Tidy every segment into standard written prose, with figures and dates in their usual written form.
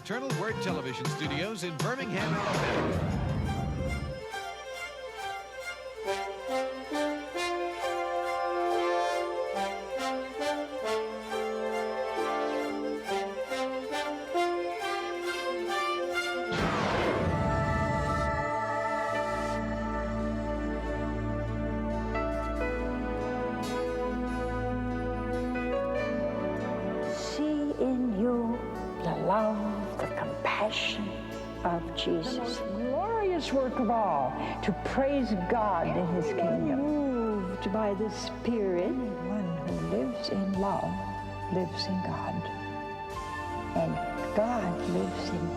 Eternal Word Television Studios in Birmingham, Alabama. Love, the compassion of Jesus. The most glorious work of all, to praise God in His kingdom. Moved by the Spirit. Anyone who lives in love lives in God, and God lives in him.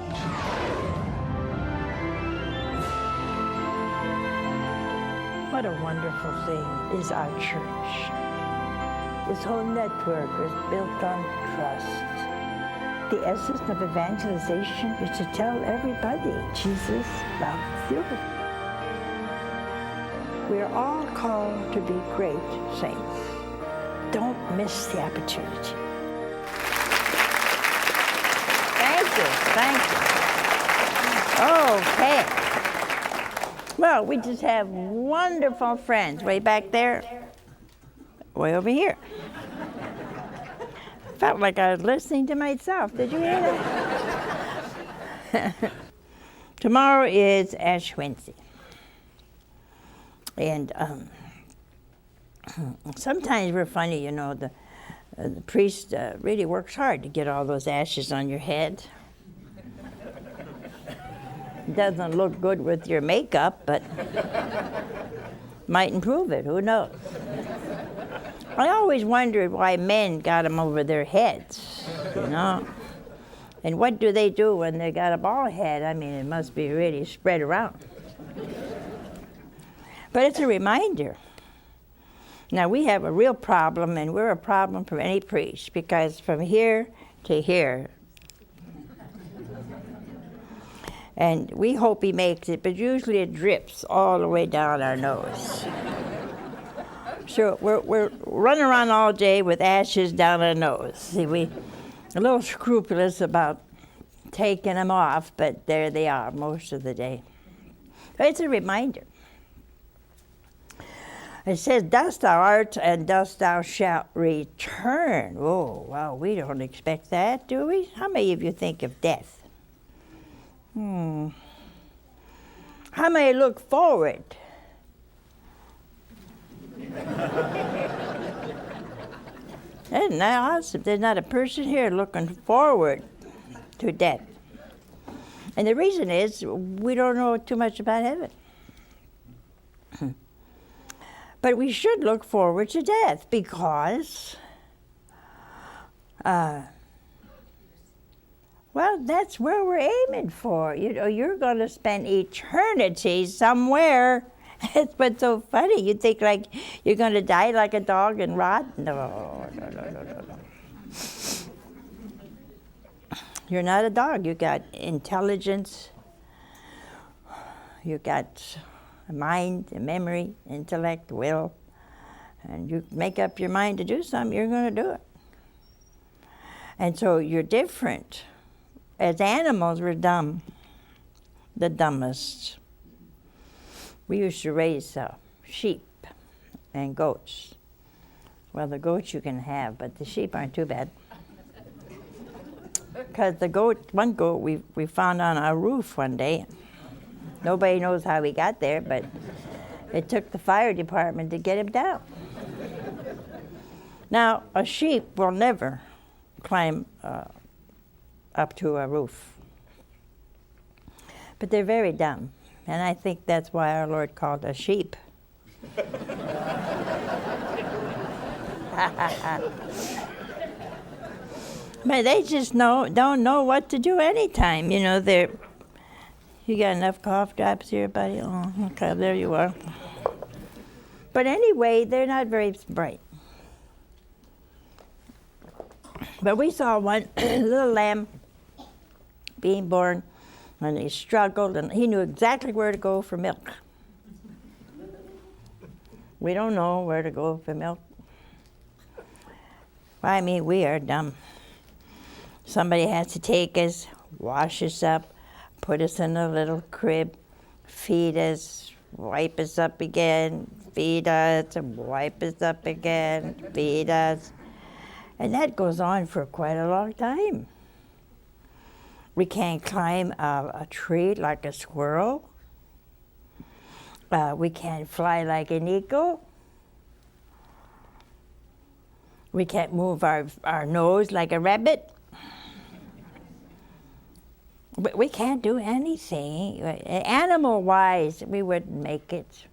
What a wonderful thing is our church. This whole network is built on trust. The essence of evangelization is to tell everybody Jesus loves you. We are all called to be great saints. Don't miss the opportunity. Thank you. Okay. Well, we just have wonderful friends way back there, way over here. Felt like I was listening to myself. Did you hear that? Tomorrow is Ash Wednesday. And sometimes we're funny, you know, the priest really works hard to get all those ashes on your head. Doesn't look good with your makeup, but might improve it, who knows? I always wondered why men got them over their heads, you know? And what do they do when they got a bald head? I mean, it must be really spread around. But it's a reminder. Now, we have a real problem, and we're a problem for any priest, because from here to here, and we hope he makes it, but usually it drips all the way down our nose. So we're running around all day with ashes down our nose. See, we're a little scrupulous about taking them off, but there they are most of the day. But it's a reminder. It says, dust thou art, and dust thou shalt return. Oh, well, we don't expect that, do we? How many of you think of death? How many look forward? Isn't that awesome? There's not a person here looking forward to death. And the reason is we don't know too much about heaven. But we should look forward to death because, well, that's where we're aiming for. You know, you're going to spend eternity somewhere. That's what's so funny. You think like you're going to die like a dog and rot? No. You're not a dog. You got intelligence. You got a mind, a memory, intellect, will. And you make up your mind to do something, you're going to do it. And so you're different. As animals, we're dumb. The dumbest. We used to raise sheep and goats. Well, the goats you can have, but the sheep aren't too bad. Because one goat we found on our roof one day. Nobody knows how he got there, but it took the fire department to get him down. Now, a sheep will never climb up to a roof. But they're very dumb. And I think that's why our Lord called us sheep. But they just don't know what to do anytime. You know, you got enough cough drops here, buddy? Oh, okay, there you are. But anyway, they're not very bright. But we saw one little lamb being born, and he struggled, and he knew exactly where to go for milk. We don't know where to go for milk. I mean, we are dumb. Somebody has to take us wash us up, put us in a little crib, feed us, wipe us up again, feed us, and wipe us up again, feed us. And that goes on for quite a long time. We can't climb a tree like a squirrel. We can't fly like an eagle. We can't move our nose like a rabbit. But we can't do anything. Animal-wise, we wouldn't make it.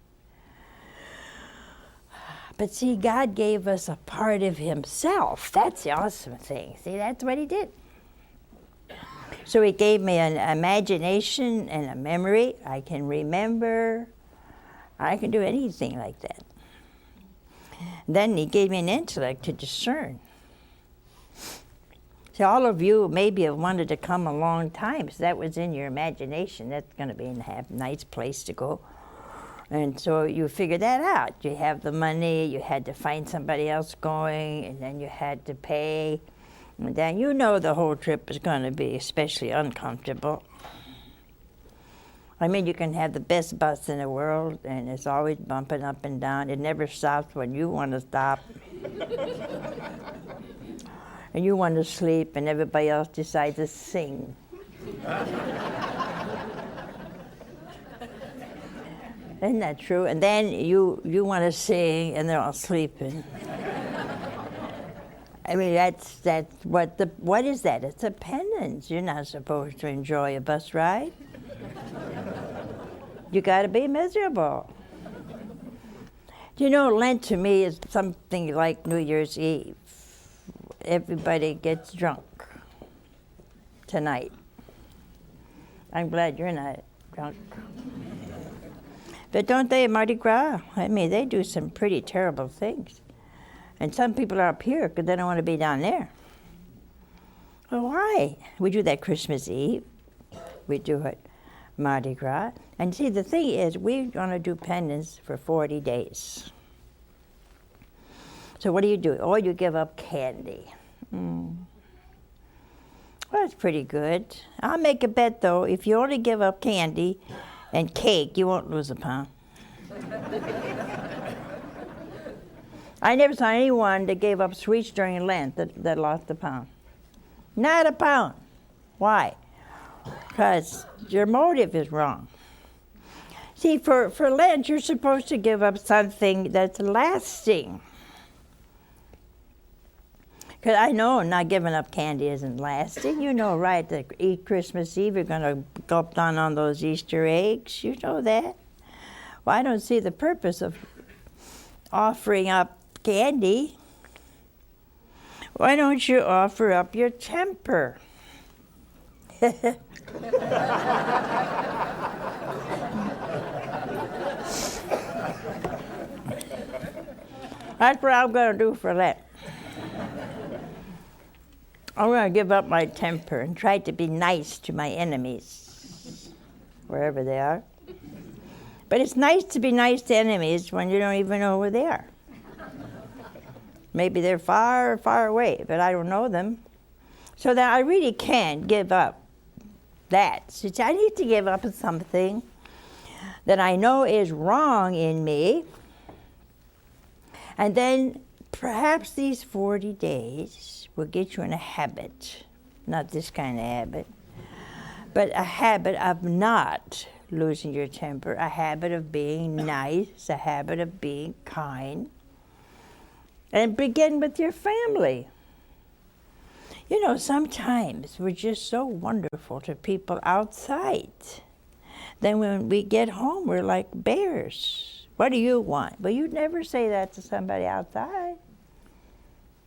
But see, God gave us a part of himself. That's the awesome thing. See, that's what he did. So he gave me an imagination and a memory. I can remember. I can do anything like that. Then he gave me an intellect to discern. So all of you maybe have wanted to come a long time, so that was in your imagination. That's going to be a nice place to go. And so you figured that out. You have the money, you had to find somebody else going, and then you had to pay. And then you know the whole trip is going to be especially uncomfortable. I mean, you can have the best bus in the world, and it's always bumping up and down. It never stops when you want to stop. And you want to sleep, and everybody else decides to sing. Isn't that true? And then you want to sing, and they're all sleeping. I mean, that's what is that? It's a penance. You're not supposed to enjoy a bus ride. You got to be miserable. You know, Lent to me is something like New Year's Eve. Everybody gets drunk tonight. I'm glad you're not drunk. But don't they at Mardi Gras? I mean, they do some pretty terrible things. And some people are up here because they don't want to be down there. Well, why? We do that Christmas Eve. We do it Mardi Gras. And see, the thing is, we're going to do penance for 40 days. So what do you do? Oh, you give up candy. Well, that's pretty good. I'll make a bet, though, if you only give up candy and cake, you won't lose a pound. I never saw anyone that gave up sweets during Lent that lost a pound. Not a pound. Why? Because your motive is wrong. See, for Lent, you're supposed to give up something that's lasting. Because I know not giving up candy isn't lasting. You know, right, to eat Christmas Eve, you're going to gulp down on those Easter eggs. You know that. Well, I don't see the purpose of offering up candy. Why don't you offer up your temper? That's what I'm going to do for Lent. I'm going to give up my temper and try to be nice to my enemies, wherever they are. But it's nice to be nice to enemies when you don't even know where they are. Maybe they're far, far away, but I don't know them. So that I really can't give up that. So I need to give up something that I know is wrong in me. And then perhaps these 40 days will get you in a habit, not this kind of habit, but a habit of not losing your temper, a habit of being nice, a habit of being kind. And begin with your family. You know, sometimes we're just so wonderful to people outside. Then when we get home, we're like bears. What do you want? Well, you'd never say that to somebody outside.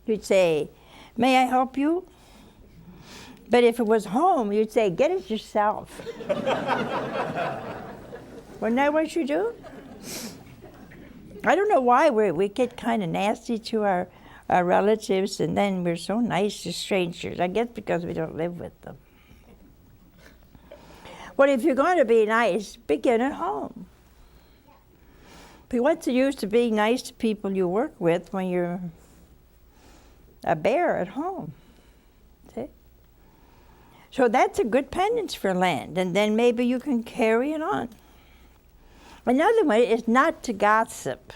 You'd say, may I help you? But if it was home, you'd say, get it yourself. Wasn't that what you do? I don't know why we get kind of nasty to our relatives, and then we're so nice to strangers. I guess because we don't live with them. Well, if you're going to be nice, begin at home. But what's the use of being nice to people you work with when you're a bear at home? See? So that's a good penance for Lent, and then maybe you can carry it on. Another one is not to gossip.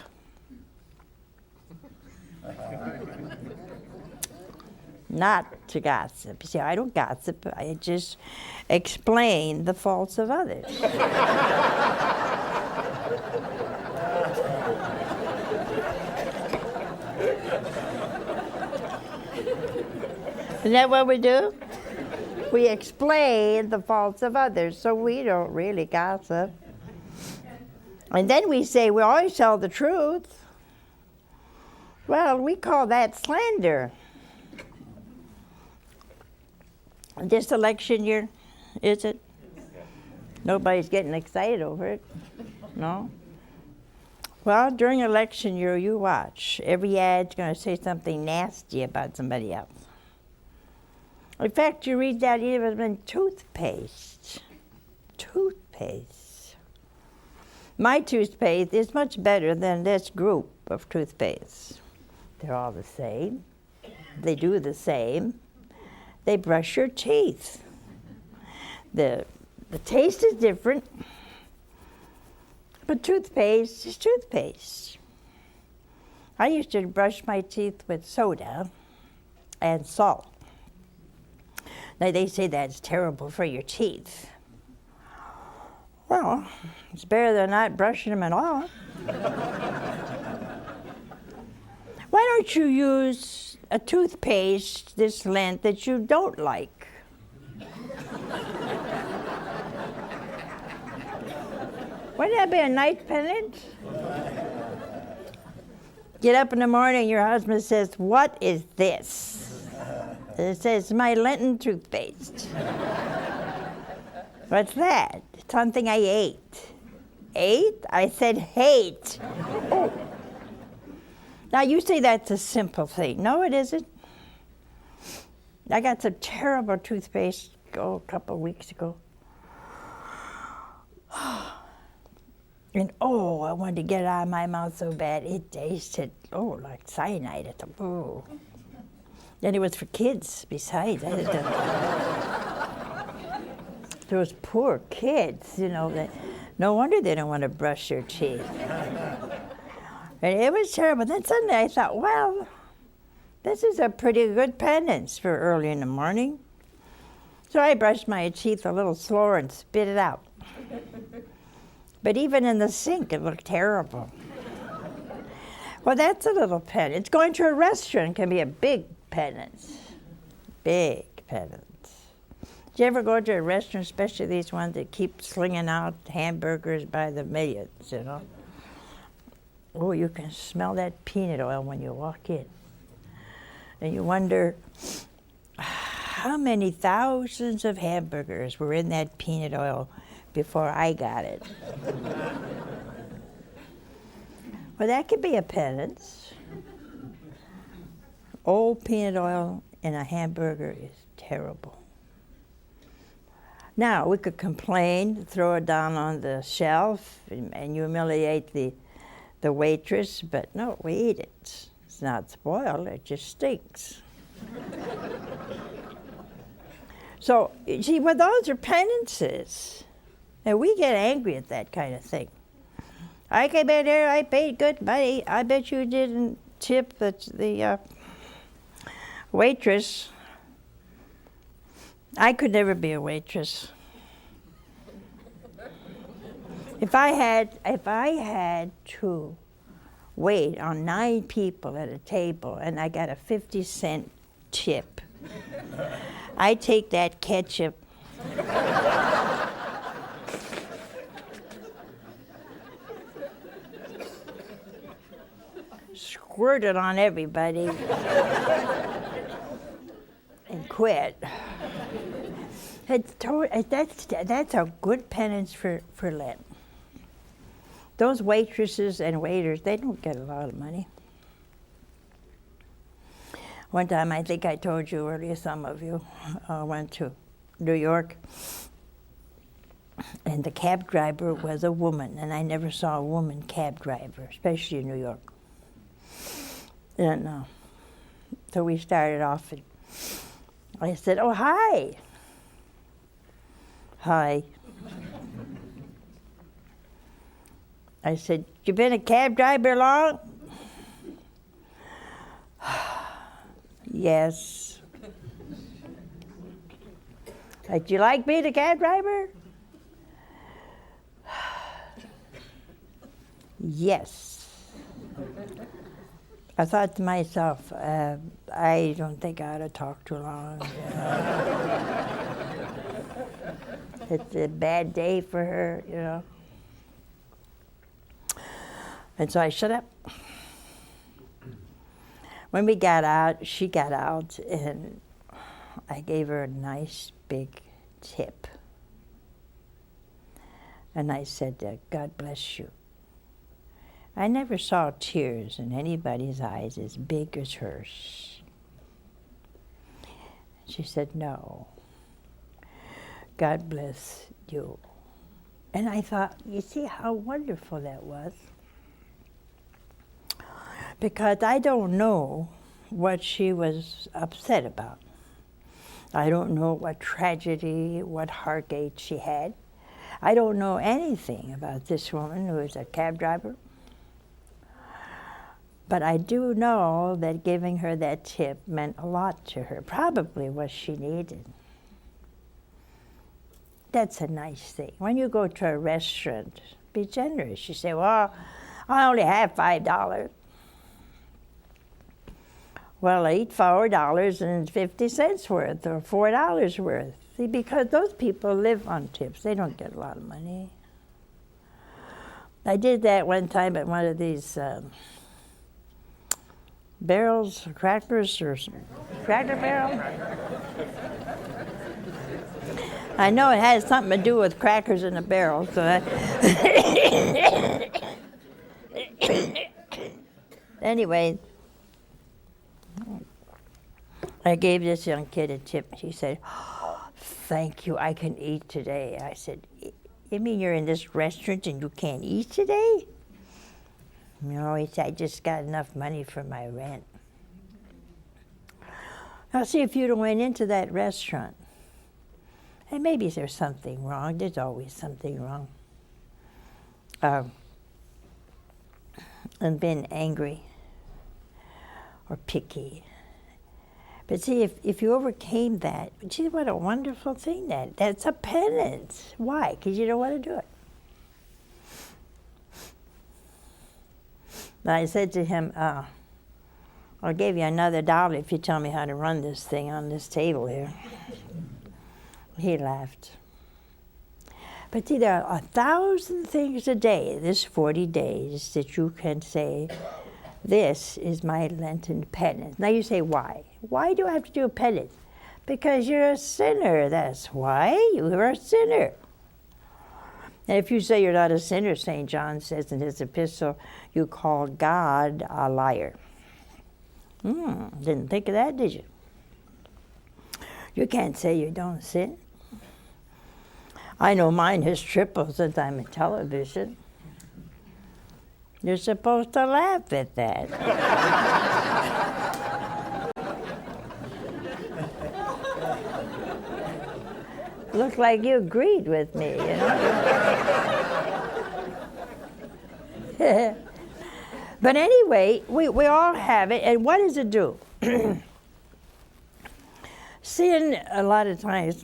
Not to gossip. You see, I don't gossip. I just explain the faults of others. Isn't that what we do? We explain the faults of others, so we don't really gossip. And then we say we always tell the truth. Well, we call that slander. This election year, is it? Nobody's getting excited over it, no? Well, during election year, you watch. Every ad's going to say something nasty about somebody else. In fact, you read that even toothpaste. Toothpaste. My toothpaste is much better than this group of toothpaste. They're all the same. They do the same. They brush your teeth. The taste is different, but toothpaste is toothpaste. I used to brush my teeth with soda and salt. Now they say that's terrible for your teeth. Well, it's better than not brushing them at all. Why don't you use a toothpaste this Lent that you don't like? Wouldn't that be a nice penance? Get up in the morning, your husband says, "What is this?" It says, "My Lenten toothpaste." What's that? Something I ate. Ate? I said hate. Oh. Now you say that's a simple thing. No, it isn't. I got some terrible toothpaste a couple of weeks ago. And I wanted to get it out of my mouth so bad. It tasted, like cyanide. Then it was for kids besides. Those poor kids, no wonder they don't want to brush their teeth. And it was terrible. Then suddenly I thought, well, this is a pretty good penance for early in the morning. So I brushed my teeth a little slower and spit it out. But even in the sink, it looked terrible. Well, that's a little penance. Going to a restaurant can be a big penance. Big penance. Did you ever go to a restaurant, especially these ones that keep slinging out hamburgers by the millions, Oh, you can smell that peanut oil when you walk in. And you wonder how many thousands of hamburgers were in that peanut oil before I got it. Well, that could be a penance. Old peanut oil in a hamburger is terrible. Now, we could complain, throw it down on the shelf, and humiliate the waitress, but no, we eat it. It's not spoiled, it just stinks. So, you see, well, those are penances. And we get angry at that kind of thing. I came in here, I paid good money. I bet you didn't tip the waitress. I could never be a waitress. If I had to wait on 9 people at a table and I got a 50-cent tip, I'd take that ketchup. Squirt it on everybody and quit. That's a good penance for Lent. Those waitresses and waiters, they don't get a lot of money. One time, I think I told you earlier, some of you, went to New York, and the cab driver was a woman, and I never saw a woman cab driver, especially in New York. And so we started off, and I said, "Oh, hi." Hi. I said, you been a cab driver long? Yes. Do you like being a cab driver? Yes. I thought to myself, I don't think I ought to talk too long. It's a bad day for her, you know. And so I shut up. When we got out, she got out, and I gave her a nice big tip. And I said, God bless you. I never saw tears in anybody's eyes as big as hers. She said, no. God bless you. And I thought, you see how wonderful that was? Because I don't know what she was upset about. I don't know what tragedy, what heartache she had. I don't know anything about this woman who is a cab driver. But I do know that giving her that tip meant a lot to her, probably what she needed. That's a nice thing. When you go to a restaurant, be generous. You say, well, I only have $5. Well, I eat $4.50 worth or $4 worth. See, because those people live on tips. They don't get a lot of money. I did that one time at one of these barrels, crackers, or Cracker Barrel. I know it has something to do with crackers in a barrel, so anyway, I gave this young kid a tip. She said, oh, thank you, I can eat today. I said, you mean you're in this restaurant and you can't eat today? No, he said, I just got enough money for my rent. Now see, if you'd have went into that restaurant, and maybe there's something wrong, there's always something wrong, and been angry or picky. But see, if you overcame that, gee, what a wonderful thing that's a penance. Why? Because you don't want to do it. But I said to him, I'll give you another $1 if you tell me how to run this thing on this table here. He laughed. But see, there are 1,000 things a day, this 40 days, that you can say, this is my Lenten penance. Now you say, why? Why do I have to do a penance? Because you're a sinner, that's why. You're a sinner. And if you say you're not a sinner, St. John says in his epistle, you call God a liar. Didn't think of that, did you? You can't say you don't sin. I know mine has tripled since I'm in television. You're supposed to laugh at that. Looked like you agreed with me, you know? But anyway, we all have it, and what does it do? Sin, a lot of times,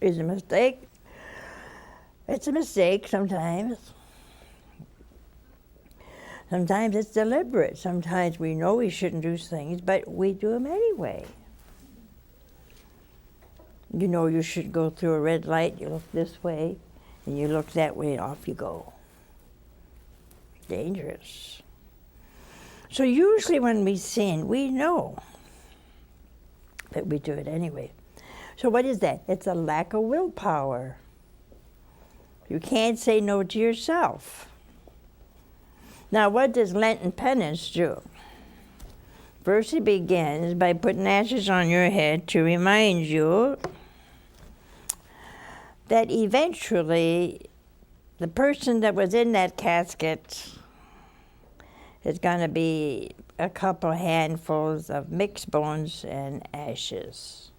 is a mistake. It's a mistake sometimes. Sometimes it's deliberate. Sometimes we know we shouldn't do things, but we do them anyway. You know you should go through a red light, you look this way, and you look that way, and off you go. Dangerous. So usually when we sin, we know that we do it anyway. So what is that? It's a lack of willpower. You can't say no to yourself. Now, what does Lenten penance do? First, it begins by putting ashes on your head to remind you that eventually the person that was in that casket is going to be a couple handfuls of mixed bones and ashes.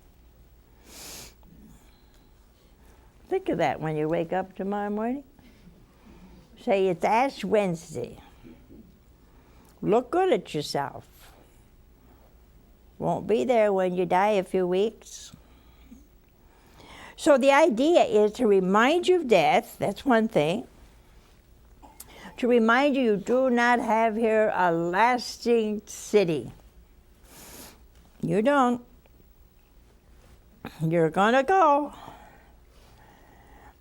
Think of that when you wake up tomorrow morning. Say, it's Ash Wednesday. Look good at yourself. Won't be there when you die a few weeks. So the idea is to remind you of death, that's one thing. To remind you you do not have here a lasting city. You don't. You're gonna go.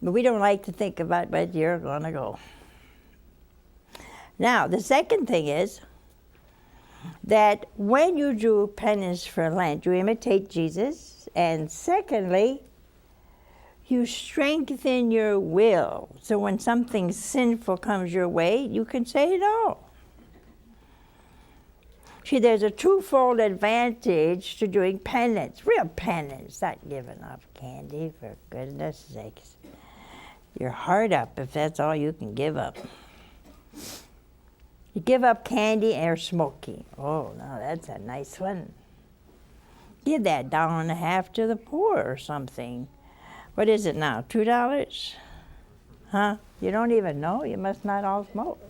But we don't like to think about it, but you're gonna go. Now, the second thing is that when you do penance for Lent, you imitate Jesus, and secondly, you strengthen your will. So when something sinful comes your way, you can say no. See, there's a twofold advantage to doing penance, real penance, not giving up candy, for goodness sakes. Your heart up if that's all you can give up. You give up candy or smoking. Oh, no, that's a nice one. Give that $1.50 to the poor or something. What is it now, $2? Huh? You don't even know? You must not all smoke.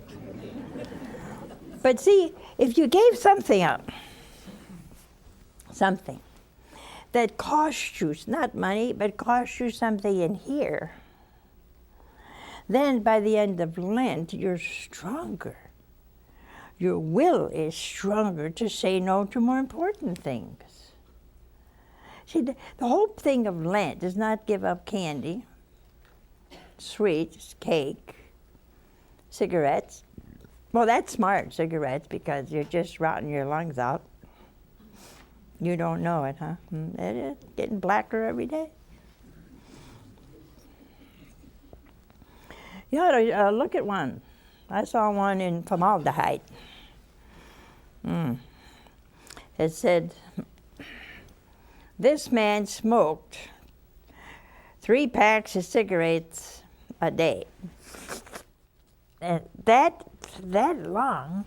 But see, if you gave something up, something that cost you, not money, but cost you something in here, then by the end of Lent, you're stronger. Your will is stronger to say no to more important things. See, the whole thing of Lent is not give up candy, sweets, cake, cigarettes. Well, that's smart, cigarettes, because you're just rotting your lungs out. You don't know it, huh? It is getting blacker every day. You ought to look at one. I saw one in formaldehyde. It said, this man smoked 3 packs of cigarettes a day. And that long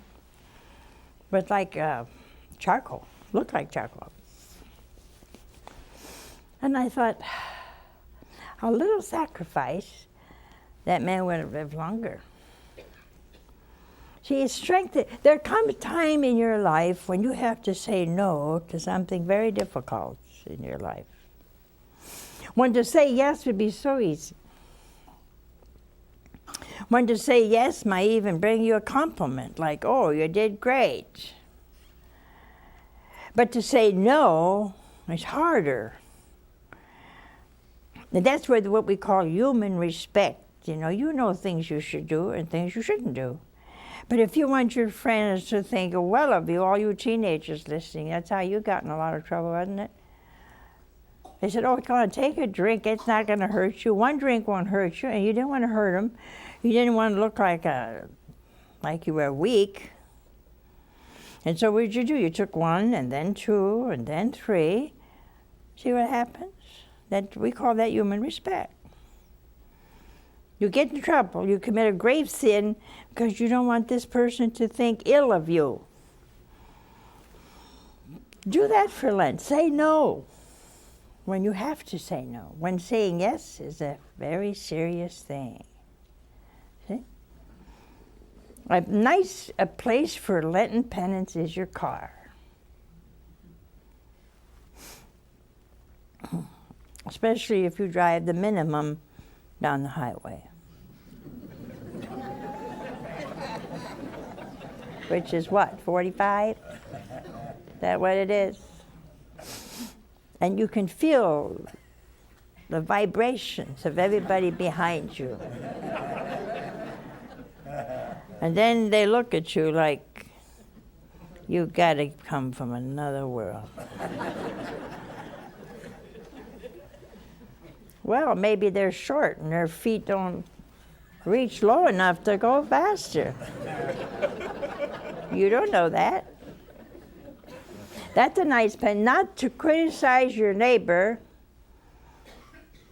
was like charcoal, looked like charcoal. And I thought, a little sacrifice, that man would have lived longer. See, it's strength. There comes a time in your life when you have to say no to something very difficult in your life. When to say yes would be so easy. When to say yes might even bring you a compliment, like, oh, you did great. But to say no is harder. And that's where what we call human respect. You know things you should do and things you shouldn't do. But if you want your friends to think well of you, all you teenagers listening, that's how you got in a lot of trouble, wasn't it? They said, oh, come on, take a drink. It's not going to hurt you. One drink won't hurt you. And you didn't want to hurt them. You didn't want to look like you were weak. And so what did you do? You took 1 and then 2 and then 3. See what happens? We call that human respect. You get in trouble. You commit a grave sin because you don't want this person to think ill of you. Do that for Lent. Say no when you have to say no. When saying yes is a very serious thing. See? A place for Lenten penance is your car. Especially if you drive the minimum down the highway. Which is what, 45? Is that what it is? And you can feel the vibrations of everybody behind you. And then they look at you like, you gotta come from another world. Well, maybe they're short and their feet don't reach low enough to go faster. You don't know that. That's a nice pen. Not to criticize your neighbor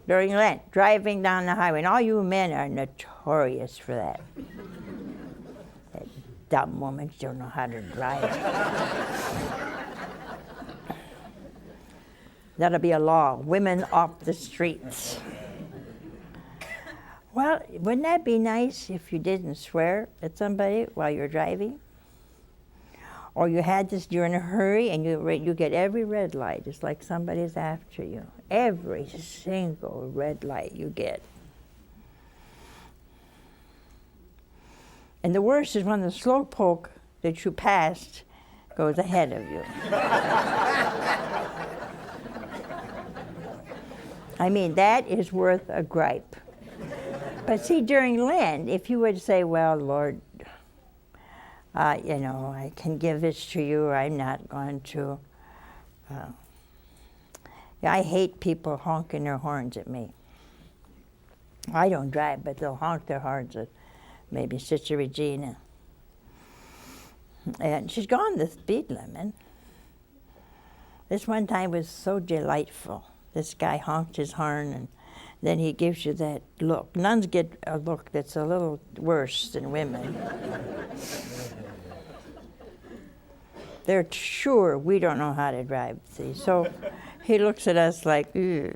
during Lent, driving down the highway. And all you men are notorious for that. That dumb women don't know how to drive. That'll be a law. Women off the streets. Well, wouldn't that be nice if you didn't swear at somebody while you're driving? Or you had this, you're in a hurry and you get every red light. It's like somebody's after you. Every single red light you get. And the worst is when the slowpoke that you passed goes ahead of you. I mean, that is worth a gripe. But see, during Lent, if you would say, well, Lord, I can give this to you, I'm not going to. I hate people honking their horns at me. I don't drive, but they'll honk their horns at maybe Sister Regina. And she's gone the speed limit. This one time was so delightful. This guy honked his horn, and then he gives you that look. Nuns get a look that's a little worse than women. They're sure we don't know how to drive, see. So he looks at us like, ugh.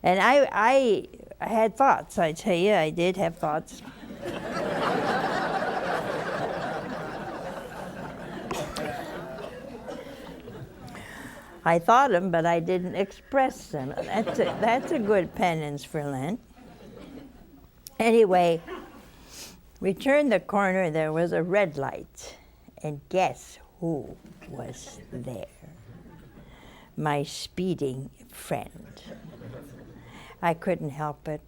And I had thoughts, I tell you, I did have thoughts. I thought them, but I didn't express them. That's a good penance for Lent. Anyway, we turned the corner, there was a red light. And guess who was there? My speeding friend. I couldn't help it.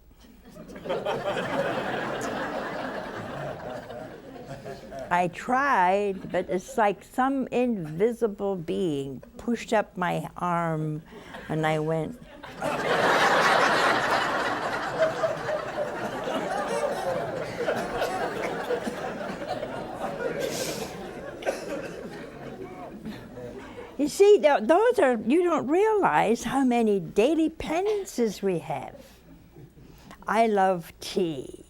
I tried, but it's like some invisible being pushed up my arm, and I went. You see, those are, you don't realize how many daily penances we have. I love tea.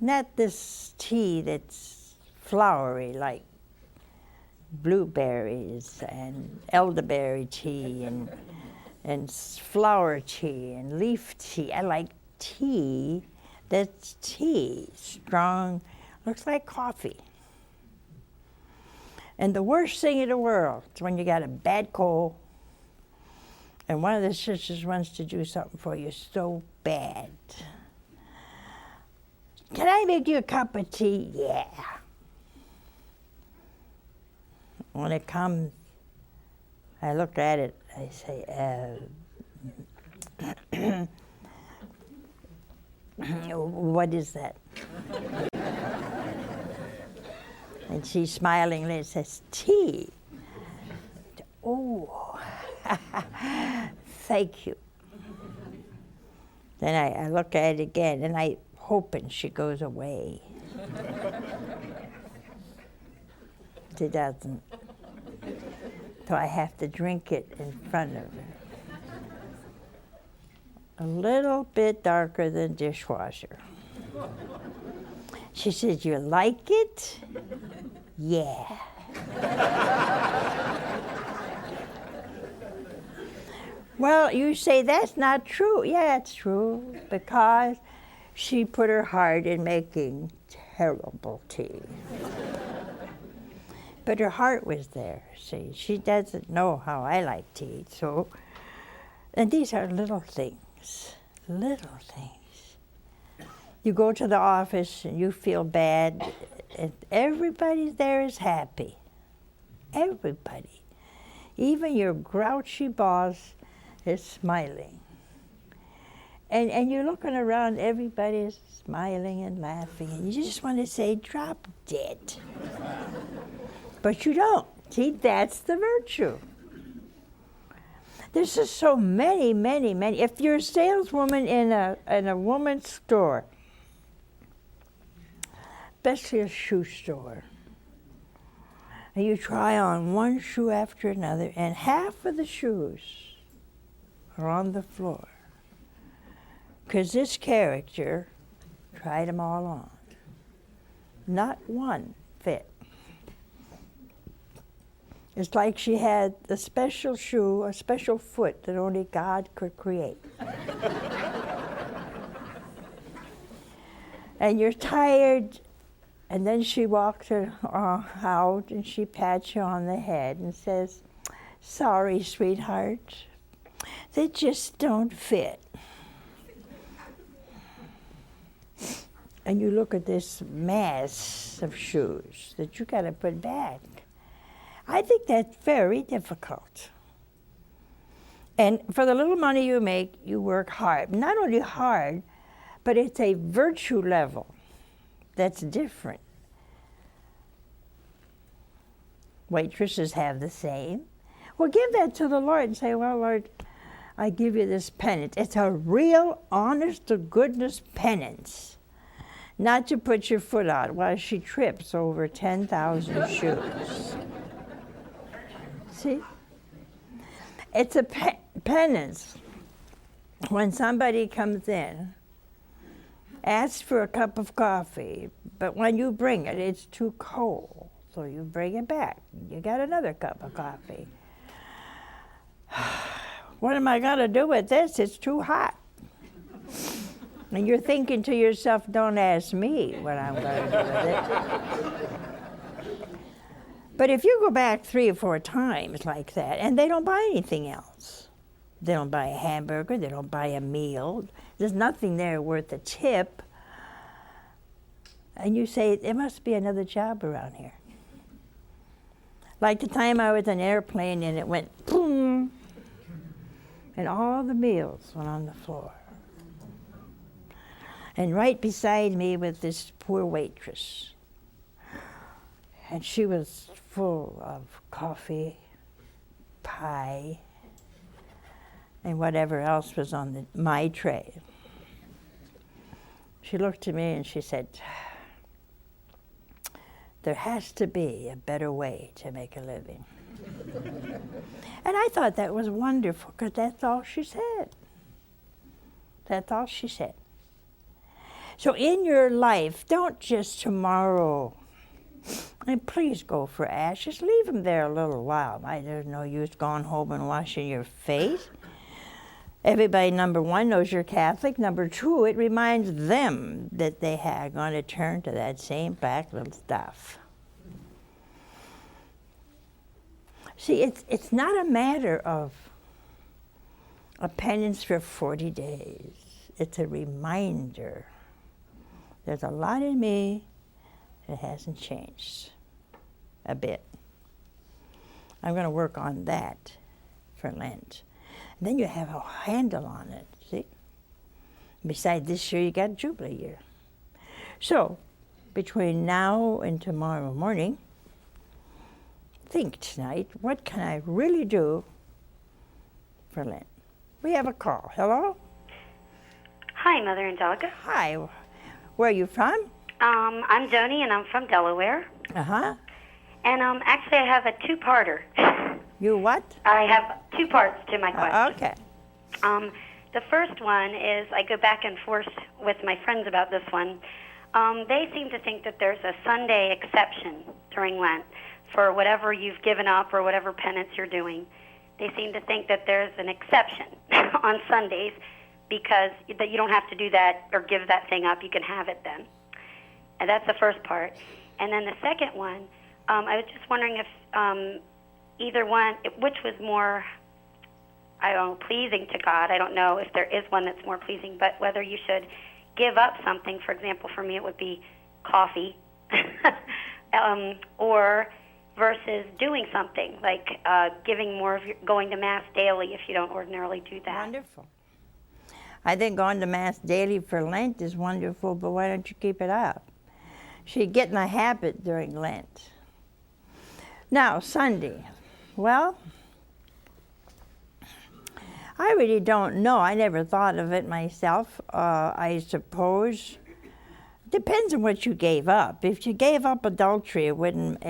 Not this tea that's flowery like blueberries and elderberry tea and flower tea and leaf tea. I like tea that's tea, strong, looks like coffee. And the worst thing in the world is when you got a bad cold and one of the sisters wants to do something for you so bad. Can I make you a cup of tea? Yeah. When it comes, I look at it, I say, what is that? And she smilingly says, tea. Oh, thank you. Then I look at it again, and I hoping she goes away. She doesn't. So I have to drink it in front of her. A little bit darker than dishwasher. She says, you like it? Yeah. Well, you say that's not true. Yeah, it's true, because she put her heart in making terrible tea. But her heart was there, see. She doesn't know how I like tea, so. And these are little things, little things. You go to the office and you feel bad, and everybody there is happy. Everybody. Even your grouchy boss is smiling. And you're looking around, everybody's smiling and laughing, and you just want to say, drop dead. But you don't. See, that's the virtue. There's just so many, many, many. If you're a saleswoman in a woman's store, especially a shoe store, and you try on one shoe after another, and half of the shoes are on the floor, because this character tried them all on. Not one fit. It's like she had a special shoe, a special foot that only God could create. and you're tired, and then she walks out and she pats you on the head and says, "Sorry, sweetheart, they just don't fit." And you look at this mass of shoes that you got to put back. I think that's very difficult. And for the little money you make, you work hard. Not only hard, but it's a virtue level that's different. Waitresses have the same. Well, give that to the Lord and say, "Well, Lord, I give you this penance." It's a real, honest-to-goodness penance. Not to put your foot out while she trips over 10,000 shoes. See? It's a penance. When somebody comes in, ask for a cup of coffee, but when you bring it, it's too cold. So you bring it back. You got another cup of coffee. What am I going to do with this? It's too hot. And you're thinking to yourself, don't ask me what I'm going to do with it. But if you go back 3 or 4 times like that, and they don't buy anything else. They don't buy a hamburger, they don't buy a meal. There's nothing there worth a tip. And you say, there must be another job around here. Like the time I was in an airplane and it went boom, and all the meals went on the floor. And right beside me was this poor waitress. And she was full of coffee, pie, and whatever else was on my tray. She looked at me and she said, "There has to be a better way to make a living." And I thought that was wonderful, because that's all she said. That's all she said. So in your life, don't just tomorrow, and please go for Ash, just leave him there a little while. There's no use going home and washing your face. Everybody, number 1, knows you're Catholic. Number 2, it reminds them that they are going to turn to that same black little stuff. See, it's not a matter of a penance for 40 days. It's a reminder. There's a lot in me that hasn't changed a bit. I'm going to work on that for Lent. And then you have a handle on it, see? Besides, this year you got Jubilee year. So, between now and tomorrow morning, think tonight, what can I really do for Lent? We have a call. Hello? Hi, Mother Angelica. Hi. Where are you from? I'm Joni, and I'm from Delaware. Uh-huh. And actually, I have a 2-parter. You what? I have 2 parts to my question. Okay. The first one is, I go back and forth with my friends about this one. They seem to think that there's a Sunday exception during Lent for whatever you've given up or whatever penance you're doing. They seem to think that there's an exception on Sundays, because that you don't have to do that or give that thing up. You can have it then. And that's the first part. And then the second one, I was just wondering if either one, which was more, I don't know, pleasing to God. I don't know if there is one that's more pleasing, but whether you should give up something. For example, for me it would be coffee, or versus doing something, like giving more of your, going to Mass daily if you don't ordinarily do that. Wonderful. I think going to Mass daily for Lent is wonderful, but why don't you keep it up? So you get in a habit during Lent. Now, Sunday. Well, I really don't know. I never thought of it myself. I suppose depends on what you gave up. If you gave up adultery, it wouldn't.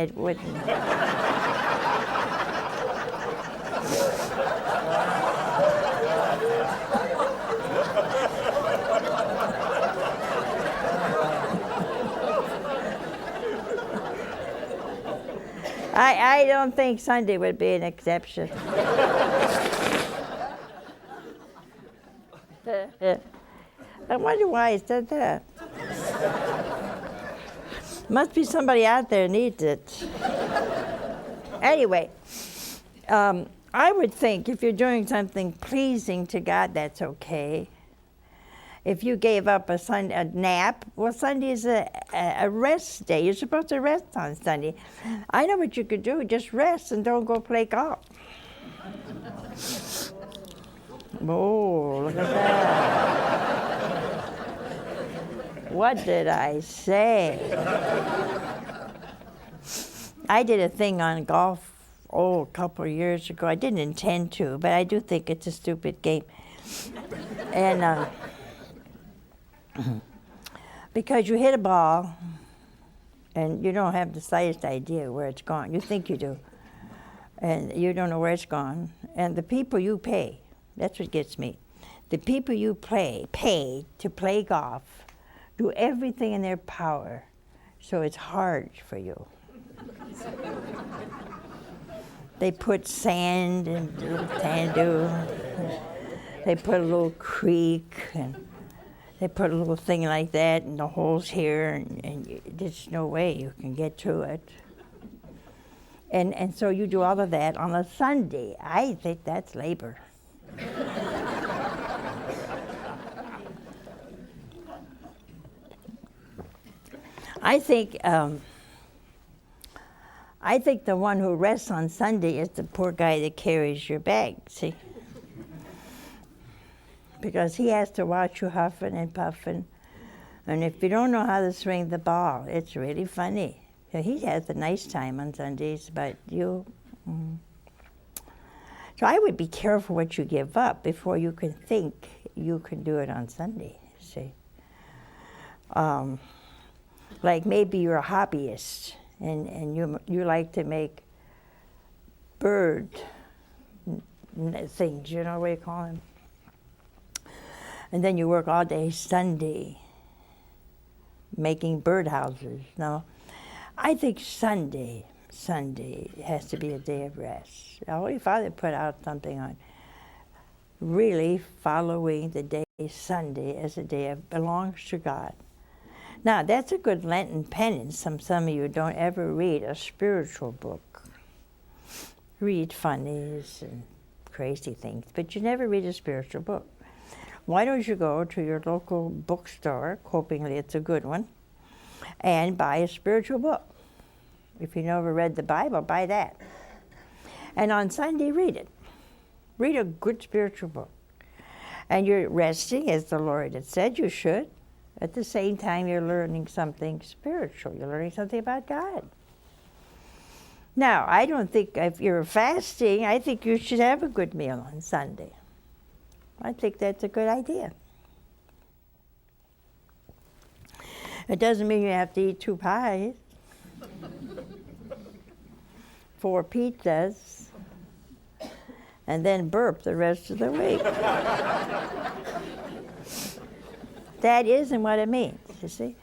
I don't think Sunday would be an exception. I wonder why he said that. Must be somebody out there needs it. Anyway, I would think if you're doing something pleasing to God, that's okay. If you gave up a nap, well, Sunday is a rest day. You're supposed to rest on Sunday. I know what you could do. Just rest and don't go play golf. Oh, look at that. What did I say? I did a thing on golf, a couple of years ago. I didn't intend to, but I do think it's a stupid game. And because you hit a ball and you don't have the slightest idea where it's gone. You think you do. And you don't know where it's gone. And the people you pay, that's what gets me. The people you pay to play golf do everything in their power so it's hard for you. They put sand and sand dune. They put a little creek and they put a little thing like that and the holes here and there's no way you can get to it. And so you do all of that on a Sunday. I think that's labor. I think the one who rests on Sunday is the poor guy that carries your bag, see? Because he has to watch you huffing and puffing. And if you don't know how to swing the ball, it's really funny. So he has a nice time on Sundays, but you... So I would be careful what you give up before you can think you can do it on Sunday, see? Like maybe you're a hobbyist and you like to make bird things, you know what you call them? And then you work all day Sunday making birdhouses. No, I think Sunday has to be a day of rest. The Holy Father put out something on really following the day Sunday as a day that belongs to God. Now, that's a good Lenten penance. Some of you don't ever read a spiritual book. Read funnies and crazy things, but you never read a spiritual book. Why don't you go to your local bookstore, hopingly it's a good one, and buy a spiritual book. If you never read the Bible, buy that. And on Sunday, read it. Read a good spiritual book. And you're resting, as the Lord had said you should. At the same time, you're learning something spiritual. You're learning something about God. Now, I don't think if you're fasting, I think you should have a good meal on Sunday. I think that's a good idea. It doesn't mean you have to eat 2 pies, 4 pizzas, and then burp the rest of the week. That isn't what it means, you see.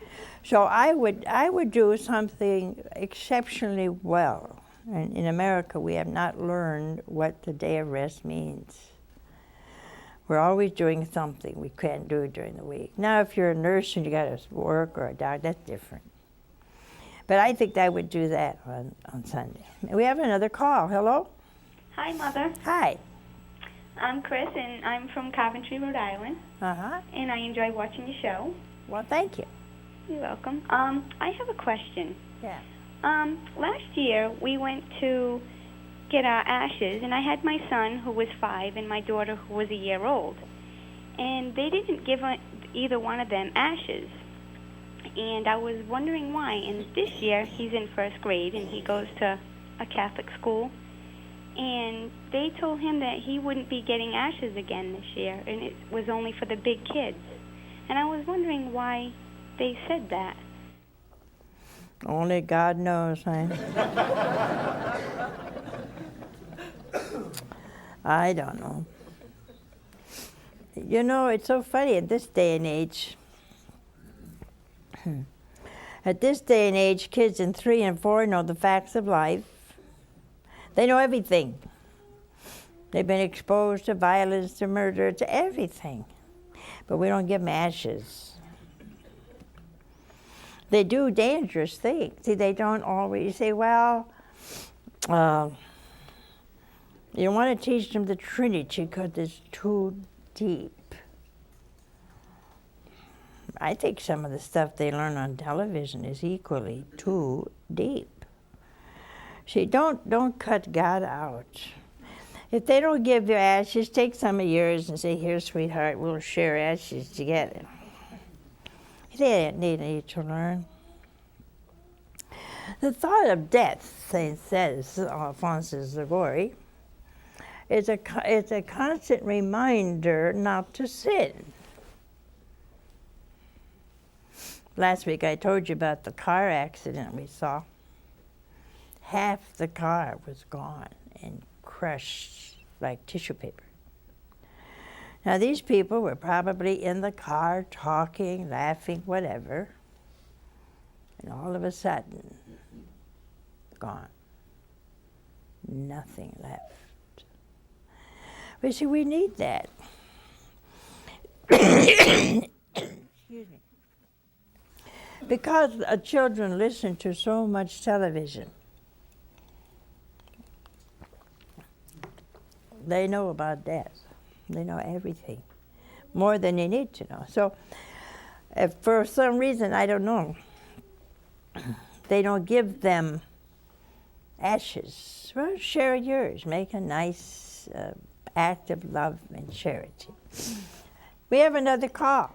So I would do something exceptionally well. And in America, we have not learned what the day of rest means. We're always doing something we can't do during the week. Now, if you're a nurse and you got to work or a doctor, that's different. But I think I would do that on Sunday. We have another call. Hello? Hi, Mother. Hi. I'm Chris, and I'm from Coventry, Rhode Island. Uh-huh. And I enjoy watching your show. Well, thank you. You're welcome. I have a question. Yeah. Last year, we went to get our ashes, and I had my son, who was 5, and my daughter, who was a year old. And they didn't give either one of them ashes. And I was wondering why. And this year, he's in 1st grade, and he goes to a Catholic school. And they told him that he wouldn't be getting ashes again this year, and it was only for the big kids. And I was wondering why they said that. Only God knows, huh? I don't know. You know, it's so funny in this day and age. At this day and age, kids in 3 and 4 know the facts of life. They know everything. They've been exposed to violence, to murder, to everything. But we don't give them ashes. They do dangerous things. See, they don't always say, well, you don't want to teach them the Trinity because it's too deep. I think some of the stuff they learn on television is equally too deep. See, don't cut God out. If they don't give you ashes, take some of yours and say, here, sweetheart, we'll share ashes together. They need to learn. The thought of death, says Alphonsus Liguori, is a constant reminder not to sin. Last week I told you about the car accident we saw. Half the car was gone and crushed like tissue paper. Now these people were probably in the car talking, laughing, whatever, and all of a sudden, gone. Nothing left. But see, we need that. Excuse me. Because children listen to so much television, they know about death. They know everything, more than you need to know. So if for some reason, I don't know, they don't give them ashes, well, share yours. Make a nice act of love and charity. We have another call.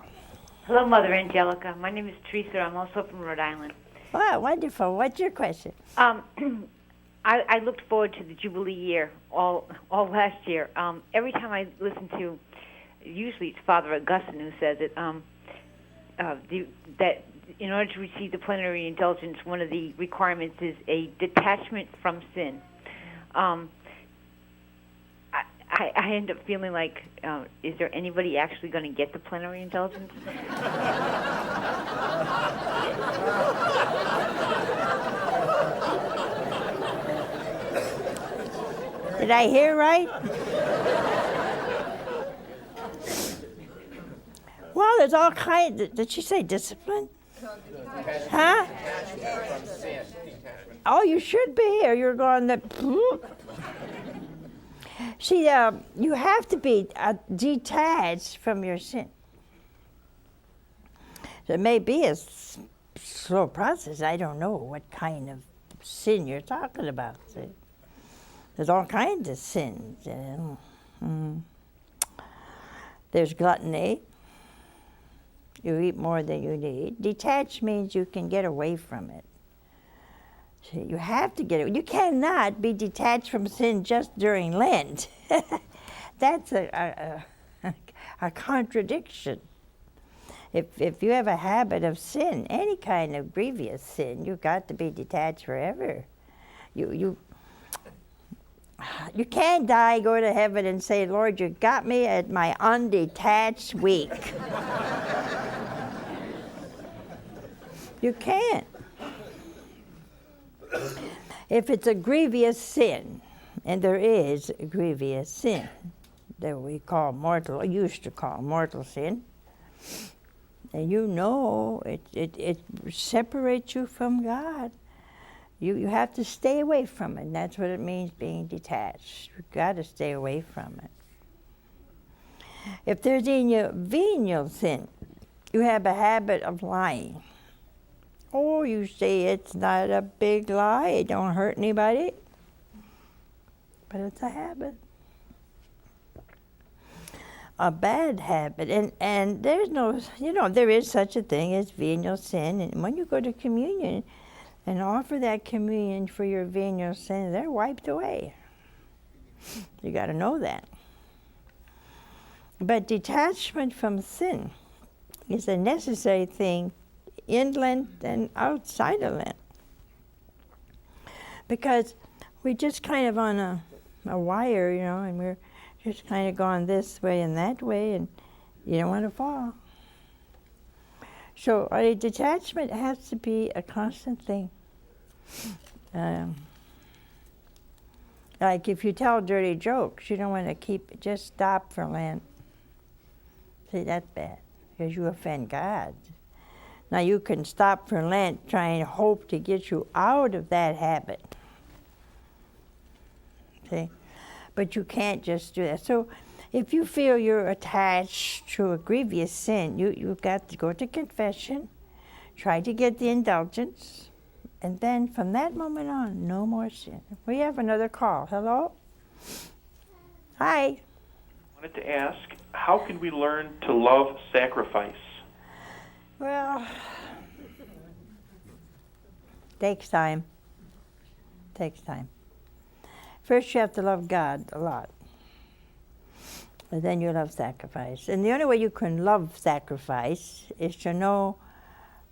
Hello, Mother Angelica. My name is Teresa. I'm also from Rhode Island. Wow, wonderful. What's your question? I looked forward to the Jubilee year all last year. Every time I listen to, usually it's Father Augustine who says it, that in order to receive the plenary indulgence, one of the requirements is a detachment from sin. I end up feeling like, is there anybody actually going to get the plenary indulgence? Did I hear right? Well, there's all kinds. Did she say discipline? Huh? Oh, you should be here. You're going to. See, you have to be detached from your sin. So it may be a slow process. I don't know what kind of sin you're talking about. See? There's all kinds of sins. There's gluttony. You eat more than you need. Detached means you can get away from it. So you have to get it. You cannot be detached from sin just during Lent. That's a contradiction. If you have a habit of sin, any kind of grievous sin, you've got to be detached forever. You can't die, go to heaven, and say, Lord, you got me at my undetached week. You can't. If it's a grievous sin, and there is a grievous sin that we call mortal, used to call mortal sin, and you know it separates you from God. You have to stay away from it. And that's what it means being detached. You've got to stay away from it. If there's any venial sin, you have a habit of lying. Oh, you say it's not a big lie, it don't hurt anybody. But it's a habit. A bad habit. And there's no, there is such a thing as venial sin. And when you go to communion and offer that communion for your venial sin, they're wiped away. You got to know that. But detachment from sin is a necessary thing in Lent and outside of Lent. Because we're just kind of on a wire, and we're just kind of going this way and that way, and you don't want to fall. So a detachment has to be a constant thing. Like if you tell dirty jokes, you don't want to just stop for Lent. See, that's bad, because you offend God. Now you can stop for Lent, trying to hope to get you out of that habit. See? But you can't just do that. So if you feel you're attached to a grievous sin, you've got to go to confession, try to get the indulgence, and then from that moment on, no more sin. We have another call. Hello? Hi. I wanted to ask, how can we learn to love sacrifice? Well, takes time. Takes time. First you have to love God a lot. And then you love sacrifice. And the only way you can love sacrifice is to know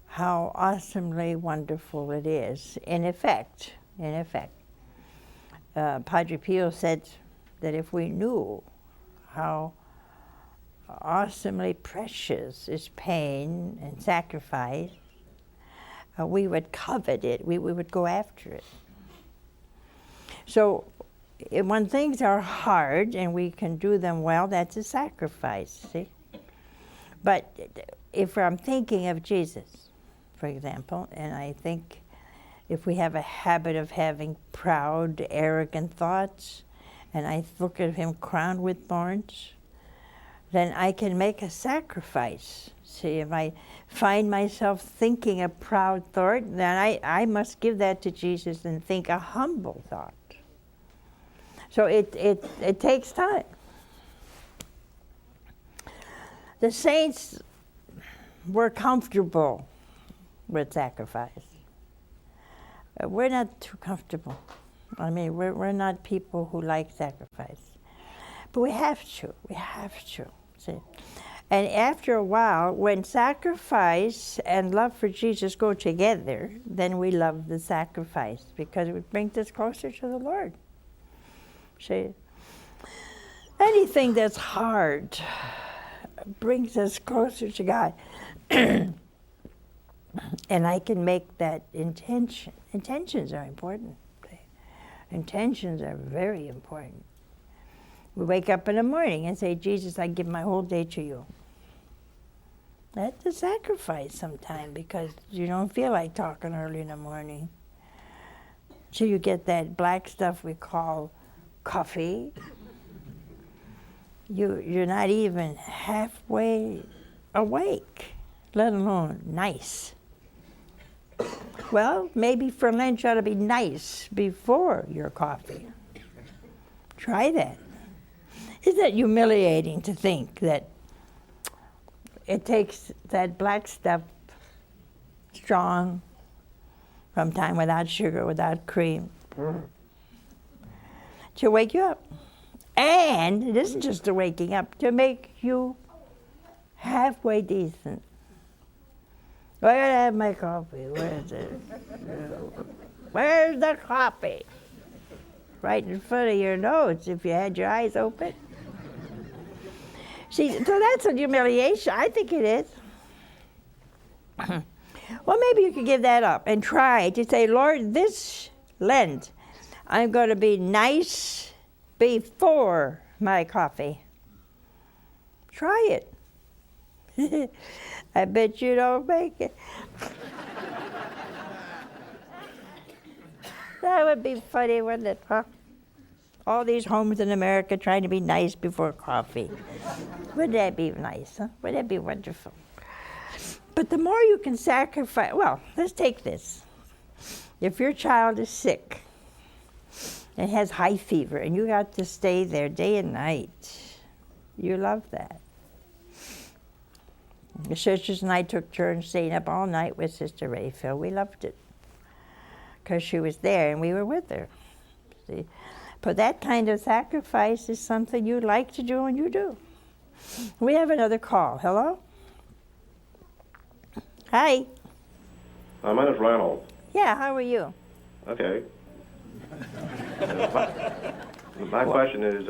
how awesomely wonderful it is. In effect, Padre Pio said that if we knew how awesomely precious is pain and sacrifice, we would covet it, we would go after it. So when things are hard and we can do them well, that's a sacrifice, see? But if I'm thinking of Jesus, for example, and I think if we have a habit of having proud, arrogant thoughts, and I look at him crowned with thorns, then I can make a sacrifice. See, if I find myself thinking a proud thought, then I must give that to Jesus and think a humble thought. So it takes time. The saints were comfortable with sacrifice. We're not too comfortable. I mean, we're not people who like sacrifice. But we have to, see. And after a while, when sacrifice and love for Jesus go together, then we love the sacrifice because it brings us closer to the Lord. See, anything that's hard brings us closer to God. And I can make that intention. Intentions are important. See? Intentions are very important. We wake up in the morning and say, Jesus, I give my whole day to you. That's a sacrifice sometimes because you don't feel like talking early in the morning. So you get that black stuff we call coffee. You're not even halfway awake, let alone nice. Well, maybe for Lent you ought to be nice before your coffee. Try that. Isn't it humiliating to think that it takes that black stuff, strong, from time without sugar, without cream, to wake you up? And it isn't just to waking up, to make you halfway decent. I gotta have my coffee. Where is it? Where's the coffee? Right in front of your nose if you had your eyes open. See, so that's a humiliation. I think it is. Well, maybe you could give that up and try to say, Lord, this Lent, I'm going to be nice before my coffee. Try it. I bet you don't make it. That would be funny, wouldn't it, huh? All these homes in America trying to be nice before coffee. Wouldn't that be nice, huh? Wouldn't that be wonderful? But the more you can sacrifice, well, let's take this. If your child is sick and has high fever and you got to stay there day and night, you love that. The sisters and I took turns staying up all night with Sister Rayfield. We loved it because she was there and we were with her. See? But that kind of sacrifice is something you like to do and you do. We have another call. Hello? Hi. My name is Ronald. Yeah, how are you? Okay. My question is,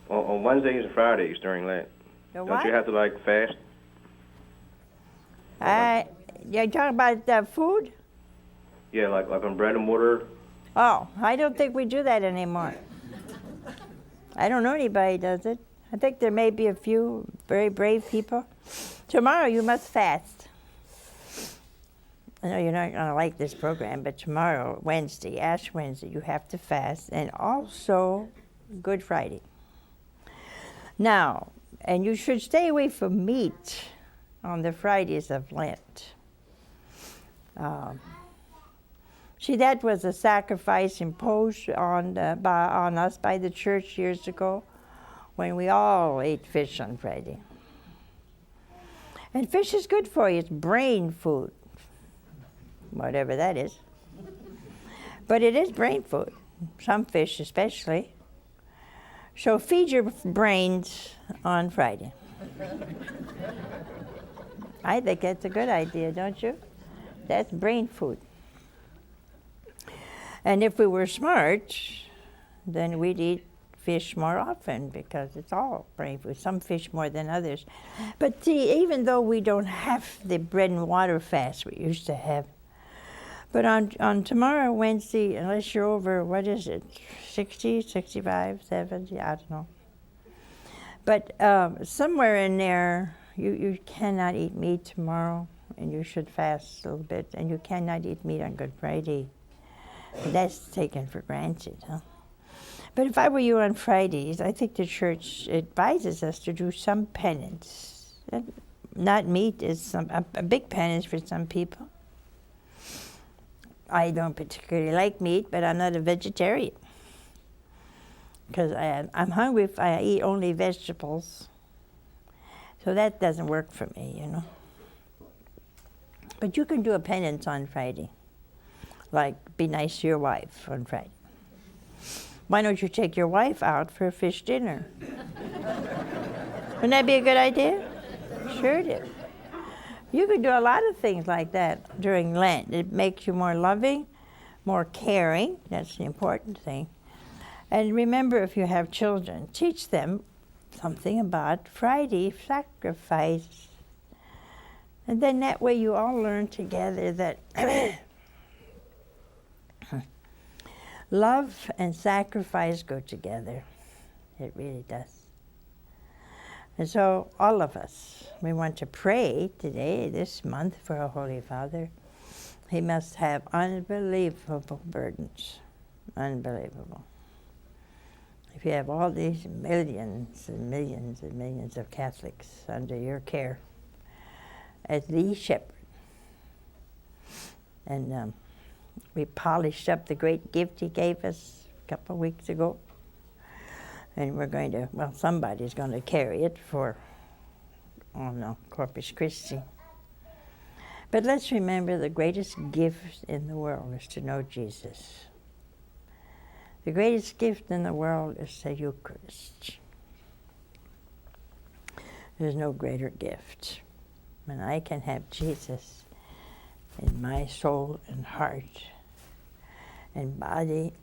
on Wednesdays and Fridays during Lent, don't you have to fast? You talking about food? Yeah, like on bread and water. Oh, I don't think we do that anymore. I don't know anybody who does it. I think there may be a few very brave people. Tomorrow you must fast. I know you're not going to like this program, but tomorrow, Wednesday, Ash Wednesday, you have to fast, and also Good Friday. Now, and you should stay away from meat on the Fridays of Lent. See, that was a sacrifice imposed on us by the church years ago, when we all ate fish on Friday. And fish is good for you. It's brain food, whatever that is. But it is brain food, some fish especially. So feed your brains on Friday. I think that's a good idea, don't you? That's brain food. And if we were smart, then we'd eat fish more often, because it's all brain food, some fish more than others. But see, even though we don't have the bread and water fast we used to have, but on tomorrow, Wednesday, unless you're over, what is it, 60, 65, 70, I don't know. But somewhere in there, you cannot eat meat tomorrow, and you should fast a little bit, and you cannot eat meat on Good Friday. That's taken for granted, huh? But if I were you on Fridays, I think the church advises us to do some penance. Not meat is a big penance for some people. I don't particularly like meat, but I'm not a vegetarian, because I'm hungry if I eat only vegetables. So that doesn't work for me, you know. But you can do a penance on Friday, like be nice to your wife on Friday. Why don't you take your wife out for a fish dinner? Wouldn't that be a good idea? Sure it is. You can do a lot of things like that during Lent. It makes you more loving, more caring. That's the important thing. And remember, if you have children, teach them something about Friday sacrifice. And then that way you all learn together that love and sacrifice go together. It really does. And so all of us, we want to pray today, this month, for our Holy Father. He must have unbelievable burdens. Unbelievable. If you have all these millions and millions and millions of Catholics under your care as the shepherd. And we polished up the great gift he gave us a couple of weeks ago. And we're going to, well, somebody's going to carry it for, Corpus Christi. But let's remember the greatest gift in the world is to know Jesus. The greatest gift in the world is the Eucharist. There's no greater gift. When I can have Jesus in my soul and heart and body,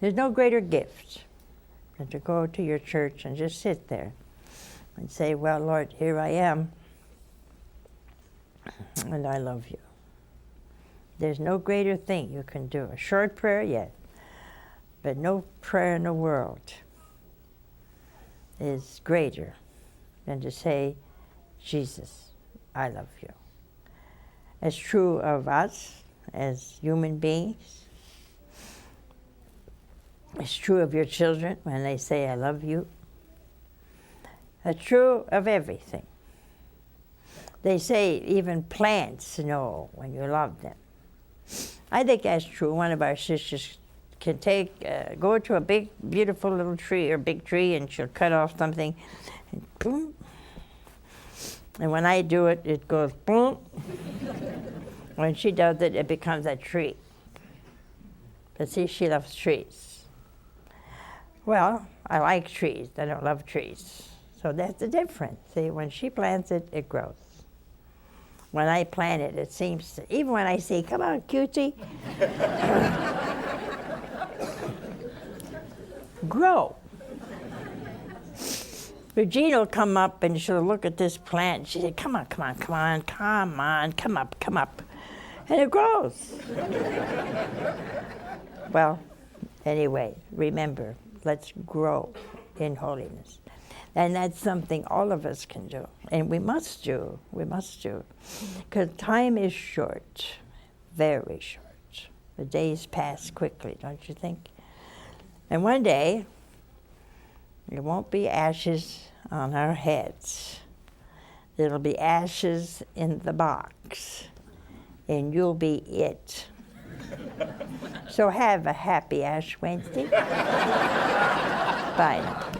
there's no greater gift than to go to your church and just sit there and say, well, Lord, here I am, and I love you. There's no greater thing you can do. A short prayer, yes, but no prayer in the world is greater than to say, Jesus, I love you. It's true of us as human beings. It's true of your children when they say, I love you. It's true of everything. They say even plants know when you love them. I think that's true. One of our sisters can go to a big, beautiful little tree or big tree, and she'll cut off something, and boom. And when I do it, it goes boom. When she does it, it becomes a tree. But see, she loves trees. Well, I like trees. I don't love trees. So that's the difference. See, when she plants it, it grows. When I plant it, it seems to, even when I say, come on, cutie, grow. Regina will come up and she'll look at this plant. She said, come on, come on, come on, come on, come up, come up. And it grows. Well, anyway, remember, let's grow in holiness. And that's something all of us can do, and we must do. We must do, because time is short, very short. The days pass quickly, don't you think? And one day, there won't be ashes on our heads. There'll be ashes in the box, and you'll be it. So have a happy Ash Wednesday. Bye now.